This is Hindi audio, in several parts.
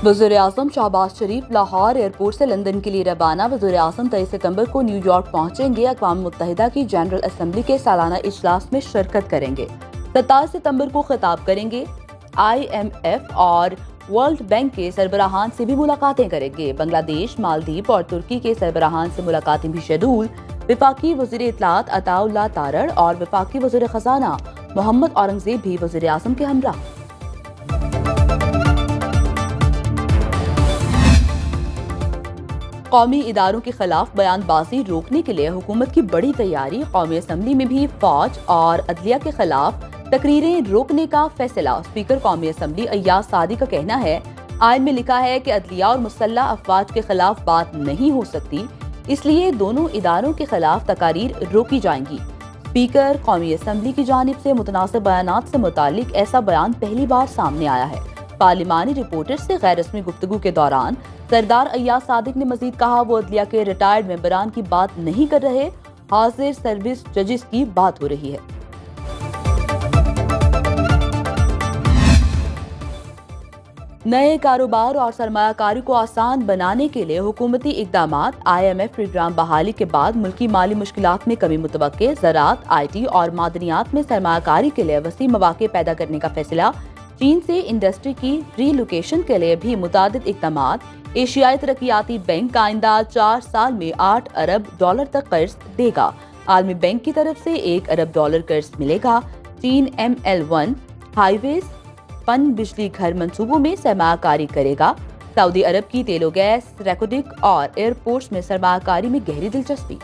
वज़ीर आज़म शहबाज शरीफ लाहौर एयरपोर्ट से लंदन के लिए रवाना। वज़ीर आज़म 23 सितंबर को न्यूयॉर्क पहुंचेंगे। अक़वाम मुत्तहिदा की जनरल असम्बली के सालाना इजलास में शिरकत करेंगे। 27 सितंबर को खिताब करेंगे। IMF और वर्ल्ड बैंक के सरबराहान से भी मुलाकातें करेंगे। बांग्लादेश, मालदीव और तुर्की के सरबराहान से मुलाकातें भी शेड्यूल। वफाकी वज़ीर इत्तलात अताउल्लाह तारड़ और वफाकी वज़ीर खजाना मोहम्मद औरंगज़ेब भी वज़ीर आज़म के हमरा। कौमी इदारों के खिलाफ बयानबाजी रोकने के लिए हुकूमत की बड़ी तैयारी। कौमी असम्बली में भी फौज और अदलिया के खिलाफ तकरीरें रोकने का फैसला। स्पीकर कौमी असम्बली अय्याज सादी का कहना है, आइन में लिखा है कि अदलिया और मुसल्लह अफवाज के खिलाफ बात नहीं हो सकती, इसलिए दोनों इदारों के खिलाफ तकारीर रोकी जाएंगी। स्पीकर कौमी असम्बली की जानिब से मुतनासिब बयानात से मुतालिक ऐसा बयान पहली बार सामने आया है। पार्लिमानी रिपोर्टर से गैर रस्मी गुफ्तगू के दौरान सरदार अय्याज सादिक ने मजीद कहा, वो अदलिया के रिटायर्ड मेंबरान की बात नहीं कर रहे, हाजिर सर्विस जजेस की बात हो रही है। नए कारोबार और सरमायाकारी को आसान बनाने के लिए हुकूमती इकदामात। IMF प्रोग्राम बहाली के बाद मुल्की माली मुश्किलात में कमी मुतवक्के। ज़राअत, IT और मादनियात में सरमायाकारी के लिए वसी मौक़े पैदा करने का फैसला। चीन से इंडस्ट्री की रीलोकेशन के लिए भी मुतादिद इक़दामात। एशियाई तरक्याती बैंक आइंदा 4 साल में $8 अरब तक कर्ज देगा। आलमी बैंक की तरफ से $1 अरब कर्ज मिलेगा। चीन ML1 हाईवेज, पन बिजली घर मंसूबों में सरमायाकारी करेगा। सऊदी अरब की तेलो गैस, रेकोडिक और एयरपोर्ट्स में सरमायाकारी में गहरी दिलचस्पी।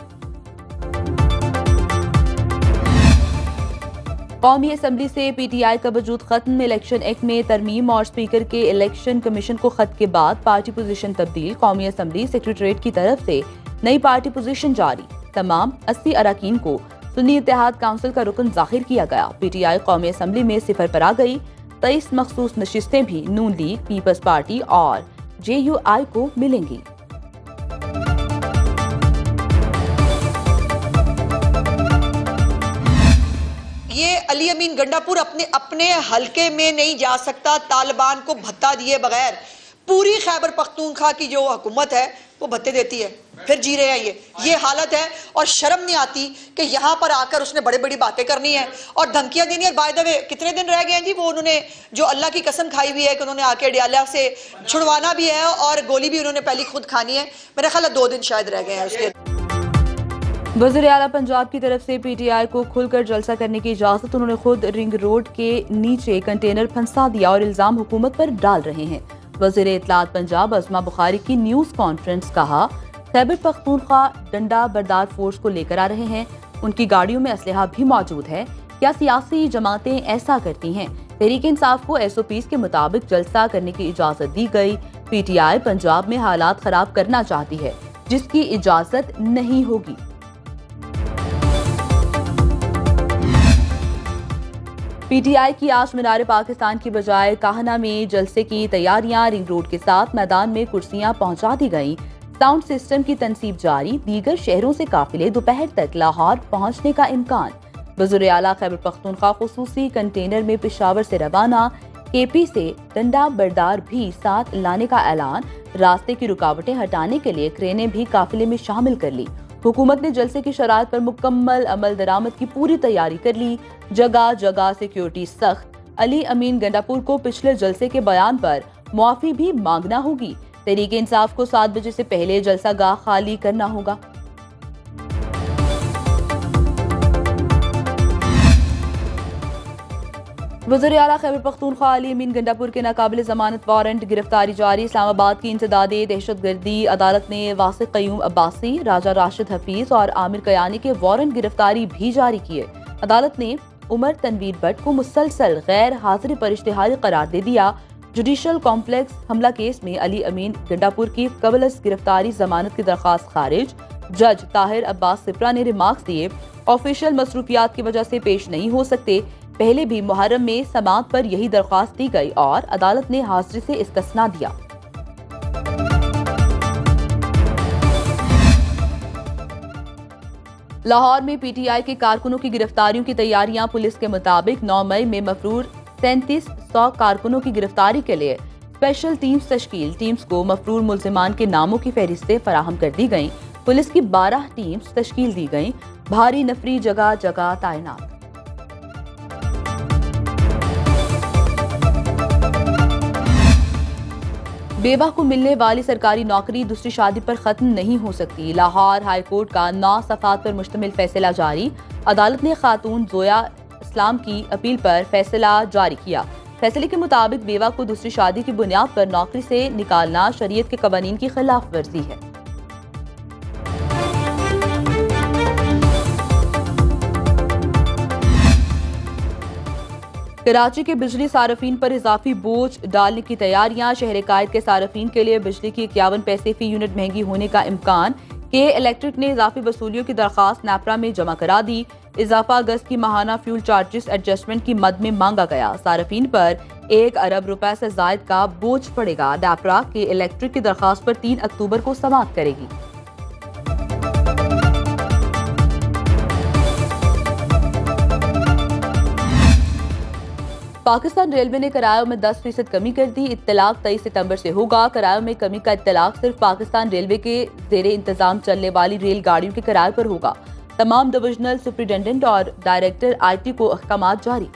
कौमी असम्बली से PTI का वजूद खत्म। इलेक्शन एक्ट में तरमीम और स्पीकर के इलेक्शन कमीशन को खत के बाद पार्टी पोजीशन तब्दील। कौमी असम्बली सेक्रेटरीट की तरफ से नई पार्टी पोजीशन जारी। तमाम 80 अरकान को सुन्नी इत्तेहाद काउंसिल का रुकन जाहिर किया गया। PTI कौमी असम्बली में 0 पर आ गई। 23 मखसूस नशिस्तें भी नून लीग, पीपल्स पार्टी और JUI को मिलेंगी। ये अली अमीन गंडापुर अपने हलके में नहीं जा सकता तालिबान को भत्ता दिए बगैर। पूरी खैबर पख्तूनख्वा की जो हुकूमत है वो भत्ते देती है, फिर जी रहे हैं। ये हालत है और शर्म नहीं आती कि यहाँ पर आकर उसने बड़ी बड़ी बातें करनी है और धमकियां देनी है। बाय द वे कितने दिन रह गए हैं जी, वो उन्होंने जो अल्लाह की कसम खाई हुई है कि उन्होंने आके डियाला से छुड़वाना भी है और गोली भी उन्होंने पहले खुद खानी है। मेरा ख्याल है 2 दिन शायद रह गए हैं उसके। वज़ीर आला पंजाब की तरफ से PTI को खुलकर जलसा करने की इजाजत। उन्होंने खुद रिंग रोड के नीचे कंटेनर फंसा दिया और इल्जाम हुकूमत पर डाल रहे हैं। वज़ीर इत्तलात पंजाब अज़मा बुखारी की न्यूज़ कॉन्फ्रेंस। कहा, खैबर पख्तूनख्वा डंडा बरदार फोर्स को लेकर आ रहे हैं, उनकी गाड़ियों में असलहा भी मौजूद है। क्या सियासी जमातें ऐसा करती हैं? तहरीक इंसाफ को SOPs के मुताबिक जलसा करने की इजाजत दी गई। PTI पंजाब में हालात खराब करना चाहती है, जिसकी इजाजत नहीं होगी। PTI की आज मीनार पाकिस्तान की बजाय काहना में जलसे की तैयारियां। रिंग रोड के साथ मैदान में कुर्सियां पहुंचा दी गई। साउंड सिस्टम की तनसीब जारी। दीगर शहरों से काफिले दोपहर तक लाहौर पहुंचने का इम्कान। वज़ीर आला खैबर पख्तूनख्वा खुसूसी कंटेनर में पेशावर से रवाना। KP से डंडा बरदार भी साथ लाने का ऐलान। रास्ते की रुकावटें हटाने के लिए क्रेनें भी काफिले में शामिल कर ली। हुकूमत ने जलसे की शराइत पर मुकम्मल अमल दरामद की पूरी तैयारी कर ली। जगह जगह सिक्योरिटी सख्त। अली अमीन गंडापुर को पिछले जलसे के बयान पर मुआफी भी मांगना होगी। तहरीक इंसाफ को 7 बजे से पहले जलसा गाह खाली करना होगा। वज़ीर आला खैबर पख्तूनख्वा अली अमीन गंडापुर के नाकाबिल जमानत वारंट गिरफ्तारी जारी। इस्लामाबाद की इंसदादे दहशतगर्दी अदालत ने वासिक क़य्यूम अब्बासी, राजा राशिद हफीज और आमिर कयानी के वारंट गिरफ्तारी भी जारी किए। अदालत ने उमर तनवीर भट्ट को मुसलसल गैर हाजिर पर इश्तिहारी करार दे दिया। जुडिशल कॉम्प्लेक्स हमला केस में अली अमीन गंडापुर की कबलस गिरफ्तारी जमानत की दरख्वास्त खारिज। जज ताहिर अब्बास सिप्रा ने रिमार्क्स दिए, ऑफिशियल मसरूफियात की वजह से पेश नहीं हो सकते। पहले भी मुहर्रम में समाअत पर यही दरख्वास्त दी गई और अदालत ने हाजिरी से इस्तिस्ना दिया। लाहौर में PTI के कारकुनों की गिरफ्तारियों की तैयारियां। पुलिस के मुताबिक 9 मई में मफरूर 3700 कारकुनों की गिरफ्तारी के लिए स्पेशल टीम्स तश्कील। टीम्स को मफरूर मुल्जिमान के नामों की फहरिस्तें फराहम कर दी गईं। पुलिस की 12 टीम्स तश्कील दी गईं। भारी नफरी जगह जगह तैनात। बेवा को मिलने वाली सरकारी नौकरी दूसरी शादी पर खत्म नहीं हो सकती। लाहौर हाई कोर्ट का 9 सफ़ात पर मुश्तमिल फैसला जारी। अदालत ने खातून जोया इस्लाम की अपील पर फैसला जारी किया। फैसले के मुताबिक बेवा को दूसरी शादी की बुनियाद पर नौकरी से निकालना शरीयत के कवानीन की खिलाफ वर्जी है। कराची के बिजली सार्फिन पर इजाफी बोझ डालने की तैयारियां। शहर कायद के सार्फिन के लिए बिजली की 51 पैसे फी यूनिट महंगी होने का इम्कान। के इलेक्ट्रिक ने इजाफी वसूलियों की दरख्वास्त नेपरा में जमा करा दी। इजाफा अगस्त की माहाना फ्यूल चार्जेस एडजस्टमेंट की मद में मांगा गया। सार्फिन पर 1 अरब रुपए से जायद का बोझ पड़ेगा। नेपरा के इलेक्ट्रिक की दरख्वास्त पर 3 अक्टूबर को समाअत करेगी। पाकिस्तान रेलवे ने किरायों में 10% कमी कर दी। इत्तलाक 23 सितंबर से होगा। किरायों में कमी का इत्तलाक सिर्फ पाकिस्तान रेलवे के जेरे इंतजाम चलने वाली रेलगाड़ियों के किराए पर होगा। तमाम डिविजनल सुपरिटेंडेंट और डायरेक्टर IT को अहकामात जारी।